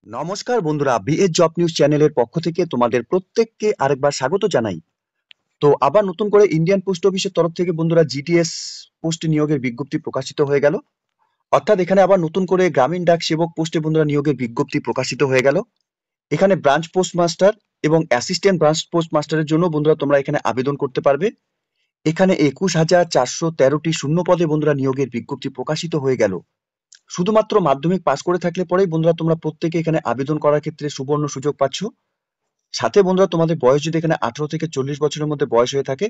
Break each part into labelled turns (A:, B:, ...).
A: নমস্কার বন্ধুরা, BS job news চ্যানেলের পক্ষ থেকে তোমাদের প্রত্যেককে আরেকবার স্বাগত জানাই। তো আবার নতুন করে ইন্ডিয়ান পোস্ট অফিসের তরফ থেকে বন্ধুরা জিটিএস পোস্ট নিয়োগের বিজ্ঞপ্তি প্রকাশিত হয়ে গেল। অর্থাৎ এখানে আবার নতুন করে গ্রামীণ ডাক সেবক পোস্টে বন্ধুরা নিয়োগের বিজ্ঞপ্তি প্রকাশিত হয়ে গেল। এখানে ব্রাঞ্চ পোস্ট মাস্টার এবং অ্যাসিস্ট্যান্ট ব্রাঞ্চ পোস্ট মাস্টারের জন্য বন্ধুরা তোমরা এখানে আবেদন করতে পারবে। এখানে 21,413টি শূন্য পদে বন্ধুরা নিয়োগের বিজ্ঞপ্তি প্রকাশিত হয়ে গেল। শুধুমাত্র মাধ্যমিক পাস করে থাকলে পরেই বন্ধুরা তোমরা প্রত্যেকে এখানে আবেদন করার ক্ষেত্রে সুবর্ণ সুযোগ পাচ্ছ। সাথে বন্ধুরা তোমাদের বয়স যদি এখানে 18 থেকে 40 বছরের মধ্যে বয়স হয়ে থাকে,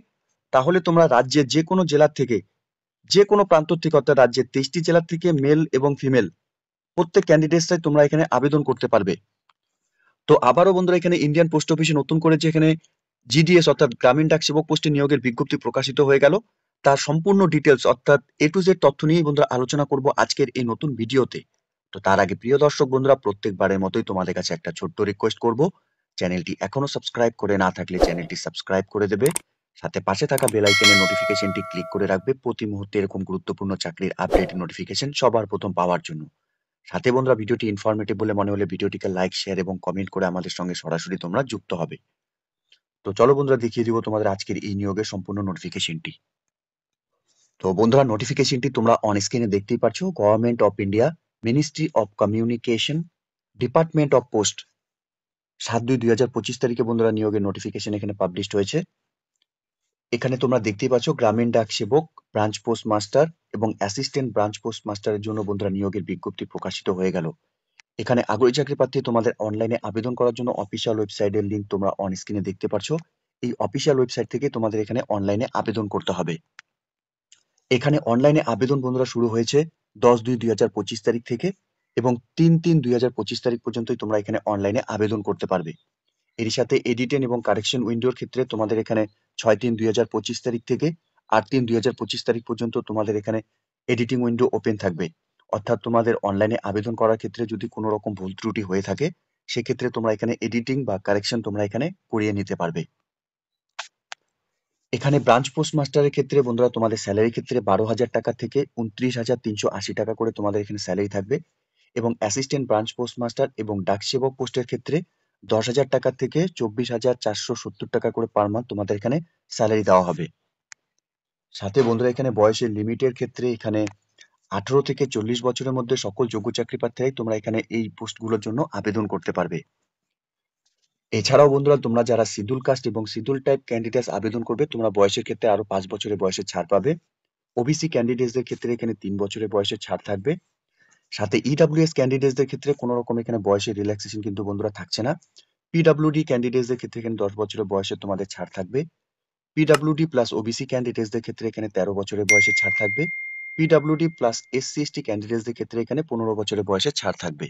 A: তাহলে তোমরা রাজ্যের যে কোনো জেলা থেকে, যে কোনো প্রান্ত থেকে, অর্থাৎ রাজ্যের 23টি জেলা থেকে মেল এবং ফিমেল প্রত্যেক ক্যান্ডিডেটসরাই তোমরা এখানে আবেদন করতে পারবে। তো আবারও বন্ধুরা এখানে ইন্ডিয়ান পোস্ট অফিসে নতুন করে যে এখানে জিডিএস অর্থাৎ গ্রামীণ ডাক সেবক পোস্টে নিয়োগের বিজ্ঞপ্তি প্রকাশিত হয়ে গেল, তার সম্পূর্ণ ডিটেলস অর্থাৎ এ টু জেড তথ্য নিয়েই বন্ধুরা আলোচনা করব আজকের এই নতুন ভিডিওতে। তো তার আগে প্রিয় দর্শক বন্ধুরা, প্রত্যেকবারের মতোই তোমাদের কাছে একটা ছোট্ট রিকোয়েস্ট করব, চ্যানেলটি এখনো সাবস্ক্রাইব করে না থাকলে চ্যানেলটি সাবস্ক্রাইব করে দেবে, সাথে পাশে থাকা বেল আইকনের নোটিফিকেশনটি ক্লিক করে রাখবে প্রতি মুহূর্তে এরকম গুরুত্বপূর্ণ চাকরির আপডেট নোটিফিকেশন সবার প্রথম পাওয়ার জন্য। সাথে বন্ধুরা ভিডিওটি ইনফরমেটিভ বলে মনে হলে ভিডিওটিকে লাইক, শেয়ার এবং কমেন্ট করে আমাদের সঙ্গে সরাসরি তোমরা যুক্ত হবে। তো চলো বন্ধুরা দেখিয়ে দিব তোমাদের আজকের এই নিয়োগের সম্পূর্ণ নোটিফিকেশনটি। তো বন্ধুরা নোটিফিকেশনটি তোমরা অন স্ক্রিনে দেখতেই পাচ্ছ। Government of India, ministry of communication, department of post, 7/2/2025 তারিখে বন্ধুরা নিয়োগের নোটিফিকেশন এখানে পাবলিশড হয়েছে। এখানে তোমরা দেখতেই পাচ্ছ গ্রামীণ ডাক সেবক, ব্রাঞ্চ পোস্ট মাস্টার এবং অ্যাসিস্ট্যান্ট ব্রাঞ্চ পোস্ট মাস্টারের জন্য বন্ধুরা নিয়োগের বিজ্ঞপ্তি প্রকাশিত হয়ে গেল। এখানে আগ্রহী চাকরি প্রার্থী তোমাদের অনলাইনে আবেদন করার জন্য অফিসিয়াল ওয়েবসাইটের লিংক তোমরা অন স্ক্রিনে দেখতে পাচ্ছ। এই অফিসিয়াল ওয়েবসাইট থেকে তোমাদের এখানে অনলাইনে আবেদন করতে হবে। এখানে অনলাইনে আবেদন বন্ধুরা শুরু হয়েছে 10/2/2025 তারিখ থেকে এবং 3/3/2025 তারিখ পর্যন্তই তোমরা এখানে অনলাইনে আবেদন করতে পারবে। এর সাথে এডিটেন এবং কারেকশন উইন্ডোর ক্ষেত্রে তোমাদের এখানে 6/3/2025 তারিখ থেকে 8/3/2025 তারিখ পর্যন্ত তোমাদের এখানে এডিটিং উইন্ডো ওপেন থাকবে। অর্থাৎ তোমাদের অনলাইনে আবেদন করার ক্ষেত্রে যদি কোনো রকম ভুল ত্রুটি হয়ে থাকে, সেক্ষেত্রে তোমরা এখানে এডিটিং বা কারেকশন তোমরা এখানে করিয়ে নিতে পারবে। এখানে ব্রাঞ্চ পোস্ট মাস্টারের ক্ষেত্রে বন্ধুরা তোমাদের স্যালারি ক্ষেত্রে 12,000 টাকা থেকে 29,380 টাকা করে তোমাদের এখানে স্যালারি থাকবে এবং অ্যাসিস্ট্যান্ট ব্রাঞ্চ পোস্ট মাস্টার এবং ডাক সেবক পোস্টের ক্ষেত্রে 10,000 টাকা থেকে 24,470 টাকা করে পার মান্থ তোমাদের এখানে স্যালারি দেওয়া হবে। সাথে বন্ধুরা এখানে বয়সের লিমিটের ক্ষেত্রে এখানে 18 থেকে 40 বছরের মধ্যে সকল যোগ্য চাকরি প্রার্থীরাই তোমরা এখানে এই পোস্টগুলোর জন্য আবেদন করতে পারবে। এছাড়াও বন্ধুরা তোমরা যারা শিডিউল কাস্ট এবং শিডিউল টাইপ ক্যান্ডিডেটস আবেদন করবে, তোমরা বয়সের ক্ষেত্রে আরো 5 বছরের বয়সের ছাড় পাবে। ওবিসি ক্যান্ডিডেটসদের ক্ষেত্রে এখানে 3 বছরের বয়সের ছাড় থাকবে। সাথে ইডব্লিউএস ক্যান্ডিডেটসদের ক্ষেত্রে কোনো রকম এখানে বয়সের রিল্যাক্সেশন কিন্তু বন্ধুরা থাকছে না। পিডব্লিউডি ক্যান্ডিডেটসদের ক্ষেত্রে এখানে 10 বছরের বয়সের তোমাদের ছাড় থাকবে। পিডব্লিউডি প্লাস ওবিসি ক্যান্ডিডেটসদের ক্ষেত্রে এখানে 13 বছরের বয়সের ছাড় থাকবে। পিডব্লিউডি প্লাস এসসি এসটি ক্যান্ডিডেটসদের ক্ষেত্রে এখানে 15 বছরের বয়সের ছাড় থাকবে।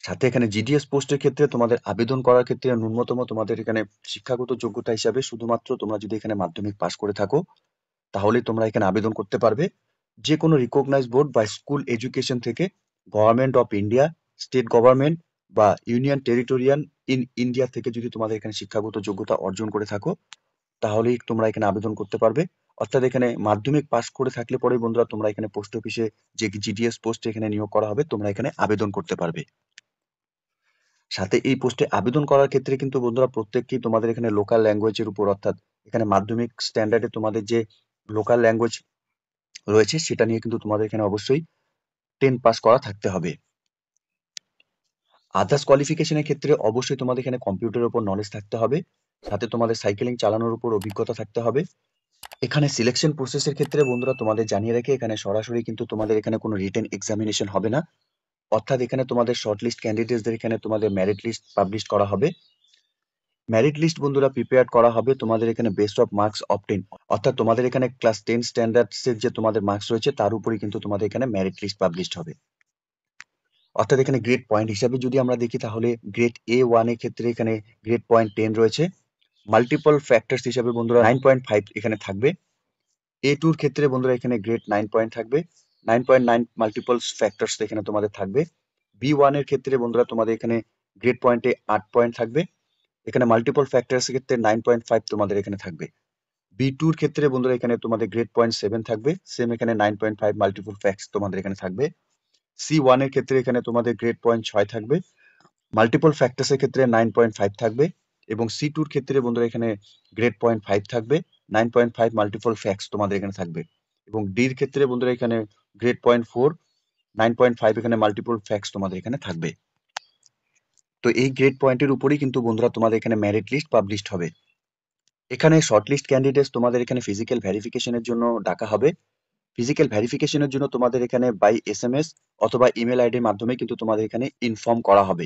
A: সাথে এখানে জিডিএস পোস্টের ক্ষেত্রে তোমাদের আবেদন করার ক্ষেত্রে ন্যূনতম তোমাদের এখানে শিক্ষাগত যোগ্যতা হিসাবে শুধুমাত্র তোমরা যদি এখানে মাধ্যমিক পাস করে থাকো, তাহলেই তোমরা এখানে আবেদন করতে পারবে। যে কোনো রিকগনাইজড বোর্ড বা স্কুল এডুকেশন থেকে, government of India, state government বা ইউনিয়ন টেরিটোরিয়াল ইন ইন্ডিয়া থেকে যদি তোমাদের এখানে শিক্ষাগত যোগ্যতা অর্জন করে থাকো, তাহলেই তোমরা এখানে আবেদন করতে পারবে। অর্থাৎ এখানে মাধ্যমিক পাস করে থাকলে পরে বন্ধুরা তোমরা এখানে পোস্ট অফিসে যে জিডিএস পোস্টে এখানে নিয়োগ করা হবে, তোমরা এখানে আবেদন করতে পারবে। সাথে এই পোস্টে আবেদন করার ক্ষেত্রে কিন্তু বন্ধুরা প্রত্যেককেই তোমাদের এখানে লোকাল ল্যাঙ্গুয়েজের উপর, অর্থাৎ এখানে মাধ্যমিক স্ট্যান্ডার্ডে তোমাদের যে লোকাল ল্যাঙ্গুয়েজ রয়েছে সেটা নিয়ে কিন্তু তোমাদের এখানে অবশ্যই 10 পাস করা থাকতে হবে। আদার্স কোয়ালিফিকেশনের ক্ষেত্রে অবশ্যই তোমাদের এখানে কম্পিউটারের উপর নলেজ থাকতে হবে, সাথে তোমাদের সাইকেলিং চালানোর উপর অভিজ্ঞতা থাকতে হবে। এখানে সিলেকশন প্রসেসের ক্ষেত্রে বন্ধুরা তোমাদের জানিয়ে রাখি, এখানে সরাসরি কিন্তু তোমাদের এখানে কোনো রিটেন এক্সামিনেশন হবে না। অর্থাৎ এখানে তোমাদের শর্ট লিস্ট ক্যান্ডিডেটসদের এখানে তোমাদের মেরিট লিস্ট পাবলিশ করা হবে। মেরিট লিস্ট বন্ধুরা প্রিপেয়ার করা হবে তোমাদের এখানে বেস্ট অফ মার্কস অবটেন, অর্থাৎ তোমাদের এখানে ক্লাস 10 স্ট্যান্ডার্ডসের যে তোমাদের মার্কস রয়েছে তার উপরেই কিন্তু তোমাদের এখানে মেরিট লিস্ট পাবলিশড হবে। অর্থাৎ এখানে গ্রেড পয়েন্ট হিসাবে যদি আমরা দেখি, তাহলে গ্রেড A1 এর ক্ষেত্রে এখানে গ্রেড পয়েন্ট 10 রয়েছে। মাল্টিপল ফ্যাক্টরস হিসাবে বন্ধুরা 9.5 এখানে থাকবে। A2 এর ক্ষেত্রে বন্ধুরা এখানে গ্রেড 9 পয়েন্ট থাকবে, 9.9 মাল্টিপল ফ্যাক্টরস এখানে তোমাদের থাকবে। B1 এর ক্ষেত্রে বন্ধুরা তোমাদের এখানে গ্রেড পয়েন্টে 8 পয়েন্ট থাকবে, এখানে মাল্টিপল ফ্যাক্টরস এর ক্ষেত্রে 9.5 তোমাদের এখানে থাকবে। B2 এর ক্ষেত্রে বন্ধুরা এখানে তোমাদের গ্রেড পয়েন্ট 7 থাকবে, সেম এখানে 9.5 মাল্টিপল ফ্যাক্টস তোমাদের এখানে থাকবে। C1 এর ক্ষেত্রে এখানে তোমাদের গ্রেড পয়েন্ট 6 থাকবে, মাল্টিপল ফ্যাক্টরস এর ক্ষেত্রে 9.5 থাকবে, এবং C2 এর ক্ষেত্রে বন্ধুরা এখানে গ্রেড পয়েন্ট 5 থাকবে, 9.5 মাল্টিপল ফ্যাক্টস তোমাদের এখানে থাকবে, এবং ডি এর ক্ষেত্রে বন্ধুরা এখানে গ্রেড পয়েন্ট 4, 9.5 এখানে মাল্টিপল ফ্যাক্টস তোমাদের এখানে থাকবে। তো এই গ্রেড পয়েন্টের উপরেই কিন্তু বন্ধুরা তোমাদের এখানে মেরিট লিস্ট পাবলিশড হবে। এখানে শর্টলিস্ট ক্যান্ডিডেটস তোমাদের এখানে ফিজিক্যাল ভেরিফিকেশনের জন্য ডাকা হবে। ফিজিক্যাল ভেরিফিকেশনের জন্য তোমাদের এখানে বাই SMS অথবা ইমেল আইডির মাধ্যমে কিন্তু তোমাদের এখানে ইনফর্ম করা হবে।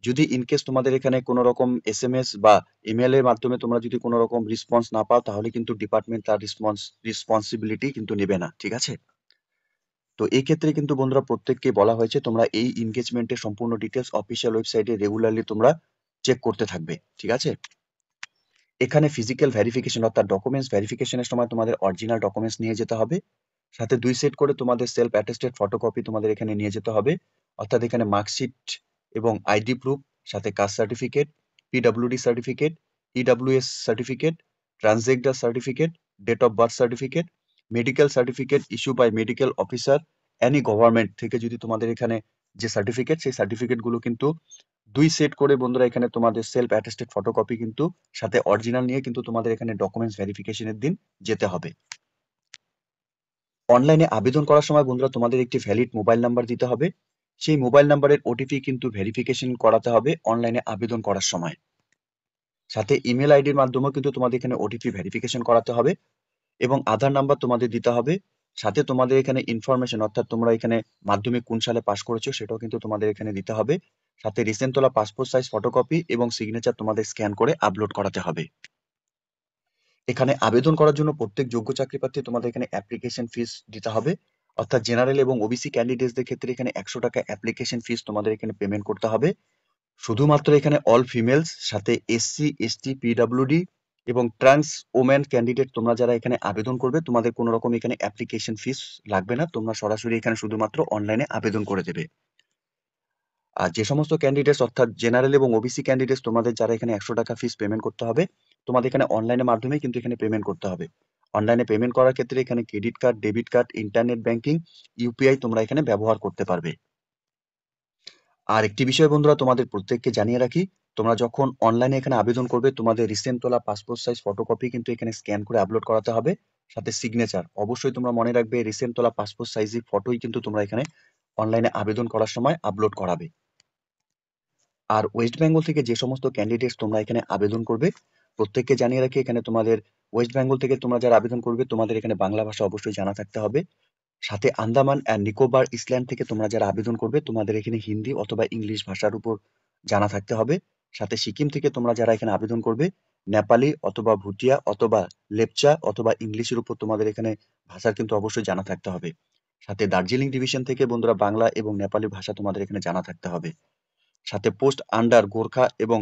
A: যদি ইনকেস তোমাদের এখানে কোনো রকম SMS বা ইমেলের মাধ্যমে তোমরা যদি কোনো রকম রেসপন্স না পাও, তাহলে কিন্তু ডিপার্টমেন্ট তার রেসপন্সিবিলিটি কিন্তু নেবে না, ঠিক আছে? তো এই ক্ষেত্রে কিন্তু বন্ধুরা প্রত্যেককে বলা হয়েছে তোমরা এই এনগেজমেন্টের সম্পূর্ণ ডিটেলস অফিসিয়াল ওয়েবসাইটে রেগুলারলি তোমরা চেক করতে থাকবে, ঠিক আছে? এখানে ফিজিক্যাল ভেরিফিকেশন অর্থাৎ ডকুমেন্টস ভেরিফিকেশনের সময় তোমাদের অরিজিনাল ডকুমেন্টস নিয়ে যেতে হবে, সাথে 2 সেট করে তোমাদের সেলফ অ্যাটেস্টেড ফটোকপি তোমাদের এখানে নিয়ে যেতে হবে, অর্থাৎ এখানে মার্কশিট এবং আইডি প্রুফ, সাথে caste certificate, PWD certificate, EWS certificate, transgender certificate, date of birth certificate, medical certificate issue by medical officer any government থেকে যদি তোমাদের এখানে যে সার্টিফিকেট, সেই সার্টিফিকেটগুলো কিন্তু 2 সেট করে বন্ধুরা এখানে তোমাদের সেলফ অ্যাটেস্টেড ফটোকপি কিন্তু সাথে অরিজিনাল নিয়ে কিন্তু তোমাদের এখানে ডকুমেন্টস ভেরিফিকেশনের দিন যেতে হবে। অনলাইনে আবেদন করার সময় বন্ধুরা তোমাদের একটি ভ্যালিড মোবাইল নাম্বার দিতে হবে। সেই মোবাইল নাম্বারের ওটিপি কিন্তু ভেরিফিকেশন করাতে হবে অনলাইনে আবেদন করার সময়। সাথে ইমেল আইডির মাধ্যমেও কিন্তু তোমাদের এখানে ওটিপি ভেরিফিকেশন করাতে হবে, এবং আধার নাম্বার তোমাদের দিতে হবে। সাথে তোমাদের এখানে ইনফরমেশন অর্থাৎ তোমরা এখানে মাধ্যমিক কোন সালে পাস করেছো সেটাও কিন্তু তোমাদের এখানে দিতে হবে। সাথে রিসেন্ট তোলা পাসপোর্ট সাইজ ফটোকপি এবং সিগনেচার তোমাদের স্ক্যান করে আপলোড করাতে হবে। এখানে আবেদন করার জন্য প্রত্যেক যোগ্য চাকরি প্রার্থী তোমাদের এখানে অ্যাপ্লিকেশন ফিস দিতে হবে, অর্থাৎ জেনারেল এবং ওবিসি ক্যান্ডিডেটসদের ক্ষেত্রে এখানে 100 টাকা অ্যাপ্লিকেশন ফিস তোমাদের এখানে পেমেন্ট করতে হবে। শুধুমাত্র এখানে অল ফিমেলস, সাথে SC ST PWD এবং ট্রান্স ওমেন ক্যান্ডিডেট তোমরা যারা এখানে আবেদন করবে, তোমাদের কোনো রকম এখানে অ্যাপ্লিকেশন ফিস লাগবে না, তোমরা সরাসরি এখানে শুধুমাত্র অনলাইনে আবেদন করে দেবে। আর যে সমস্ত ক্যান্ডিডেটস অর্থাৎ জেনারেল এবং ওবিসি ক্যান্ডিডেটস তোমাদের যারা এখানে 100 টাকা ফিস পেমেন্ট করতে হবে, তোমাদের এখানে অনলাইনের মাধ্যমে কিন্তু এখানে পেমেন্ট করতে হবে। অনলাইনে পেমেন্ট করার ক্ষেত্রে এখানে credit card, debit card, internet banking, UPI তোমরা এখানে ব্যবহার করতে পারবে। আর একটি বিষয় বন্ধুরা তোমাদের প্রত্যেককে জানিয়ে রাখি, তোমরা যখন অনলাইনে এখানে আবেদন করবে, তোমাদের রিসেন্ট তোলা পাসপোর্ট সাইজ ফটোকপি কিন্তু এখানে স্ক্যান করে আপলোড করাতে হবে, সাথে সিগনেচার অবশ্যই তোমরা মনে রাখবে, রিসেন্ট তোলা পাসপোর্ট সাইজের ফটোই কিন্তু তোমরা এখানে অনলাইনে আবেদন করার সময় আপলোড করাবে। আর ওয়েস্ট বেঙ্গল থেকে যে সমস্ত ক্যান্ডিডেটস তোমরা এখানে আবেদন করবে, প্রত্যেককে জানিয়ে রাখি এখানে তোমাদের ওয়েস্ট বেঙ্গল থেকে তোমরা যারা আবেদন করবে, তোমাদের এখানে বাংলা ভাষা অবশ্যই জানা থাকতে হবে। সাথে আন্দামান অ্যান্ড নিকোবর ইসল্যান্ড থেকে তোমরা যারা আবেদন করবে, তোমাদের এখানে হিন্দি অথবা ইংলিশ ভাষার উপর জানা থাকতে হবে। সাথে সিকিম থেকে তোমরা যারা এখানে আবেদন করবে, নেপালি অথবা ভুটিয়া অথবা লেপচা অথবা ইংলিশের উপর তোমাদের এখানে ভাষার কিন্তু অবশ্যই জানা থাকতে হবে। সাথে দার্জিলিং ডিভিশন থেকে বন্ধুরা বাংলা এবং নেপালি ভাষা তোমাদের এখানে জানা থাকতে হবে। সাথে পোস্ট আন্ডার গোর্খা এবং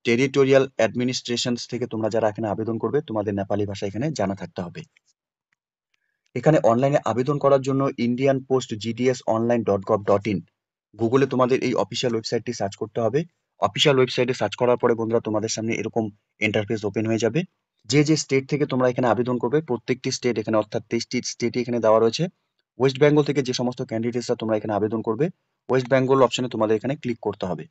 A: টেরিটোরিয়াল অ্যাডমিনিস্ট্রেশনস থেকে তোমরা যারা এখানে আবেদন করবে, তোমাদের নেপালি ভাষা এখানে জানা থাকতে হবে। এখানে অনলাইনে আবেদন করার জন্য ইন্ডিয়ান পোস্ট gds.online.gov.in গুগলে তোমাদের এই অফিসিয়াল ওয়েবসাইটটি সার্চ করতে হবে। অফিসিয়াল ওয়েবসাইটে সার্চ করার পরে বন্ধুরা তোমাদের সামনে এরকম ইন্টারফেস ওপেন হয়ে যাবে। যে যে স্টেট থেকে তোমরা এখানে আবেদন করবে, প্রত্যেকটি স্টেট এখানে অর্থাৎ 23টি স্টেটই এখানে দেওয়া রয়েছে। ওয়েস্ট বেঙ্গল থেকে যে সমস্ত ক্যান্ডিডেটসরা তোমরা এখানে আবেদন করবে, ওয়েস্ট বেঙ্গল অপশনে তোমাদের এখানে ক্লিক করতে হবে।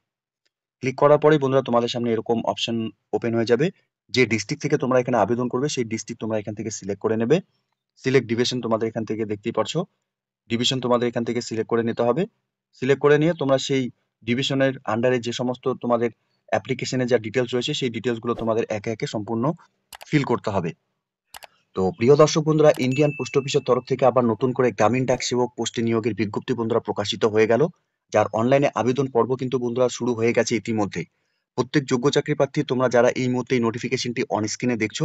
A: ক্লিক করার পরেই বন্ধুরা তোমাদের সামনে এরকম অপশন ওপেন হয়ে যাবে। যে ডিস্ট্রিক্ট থেকে তোমরা এখানে আবেদন করবে, সেই ডিস্ট্রিক্ট তোমরা এখান থেকে সিলেক্ট করে নেবে। সিলেক্ট ডিভিশন তোমাদের এখান থেকে দেখতেই পারছো, ডিভিশন তোমাদের এখান থেকে সিলেক্ট করে নিতে হবে। সিলেক্ট করে নিয়ে তোমরা সেই ডিভিশনের আন্ডারে যে সমস্ত তোমাদের অ্যাপ্লিকেশনের যা ডিটেলস রয়েছে, সেই ডিটেলস গুলো তোমাদের একে একে সম্পূর্ণ ফিল করতে হবে। তো প্রিয় দর্শক বন্ধুরা, ইন্ডিয়ান পোস্ট অফিসের তরফ থেকে আবার নতুন করে গ্রামীণ ডাক সেবক পোস্টে নিয়োগের বিজ্ঞপ্তি বন্ধুরা প্রকাশিত হয়ে গেল, যার অনলাইনে আবেদন পর্ব কিন্তু বন্ধুরা শুরু হয়ে গেছে ইতিমধ্যে। প্রত্যেক যোগ্য চাকরি প্রার্থী তোমরা যারা এই মুহূর্তে এই নোটিফিকেশনটি অন স্ক্রিনে দেখছো,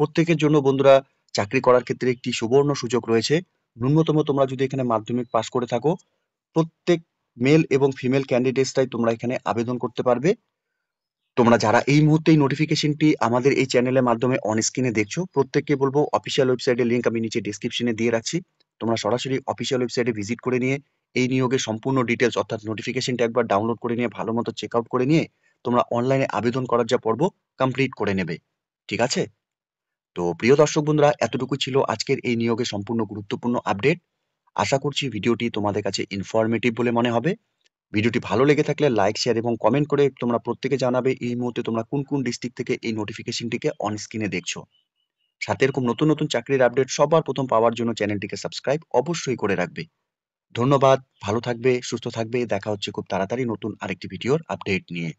A: প্রত্যেকের জন্য বন্ধুরা চাকরি করার ক্ষেত্রে একটি সুবর্ণ সুযোগ রয়েছে। ন্যূনতম তোমরা যদি এখানে মাধ্যমিক পাশ করে থাকো, প্রত্যেক মেল এবং ফিমেল ক্যান্ডিডেটসরাই তোমরা এখানে আবেদন করতে পারবে। তোমরা যারা এই মুহূর্তে এই নোটিফিকেশনটি আমাদের এই চ্যানেলের মাধ্যমে অন স্ক্রিনে দেখছো, প্রত্যেককে বলবো অফিসিয়াল ওয়েবসাইটের লিংক আমি নিচে ডেসক্রিপশনে দিয়ে রাখছি। তোমরা সরাসরি অফিসিয়াল ওয়েবসাইটে ভিজিট করে নিয়ে এই নিয়োগের সম্পূর্ণ ডিটেলস অর্থাৎ নোটিফিকেশনটা একবার ডাউনলোড করে নিয়ে ভালো মতো চেক আউট করে নিয়ে তোমরা অনলাইনে আবেদন করার যা পর্ব কমপ্লিট করে নেবে, ঠিক আছে? তো প্রিয় দর্শক বন্ধুরা, এতটুকু ছিল আজকের এই নিয়োগের সম্পূর্ণ গুরুত্বপূর্ণ আপডেট। আশা করছি ভিডিওটি তোমাদের কাছে ইনফরমেটিভ বলে মনে হবে। ভিডিওটি ভালো লেগে থাকলে লাইক, শেয়ার এবং কমেন্ট করে তোমরা প্রত্যেকে জানাবে এই মুহূর্তে তোমরা কোন কোন ডিস্ট্রিক্ট থেকে এই নোটিফিকেশনটিকে অন স্ক্রিনে দেখছো। সাথে এরকম নতুন নতুন চাকরির আপডেট সবার প্রথম পাওয়ার জন্য চ্যানেলটিকে সাবস্ক্রাইব অবশ্যই করে রাখবে। ধন্যবাদ, ভালো থাকবে, সুস্থ থাকবে। দেখা হচ্ছে খুব তাড়াতাড়ি নতুন আরেকটি ভিডিওর আপডেট নিয়ে।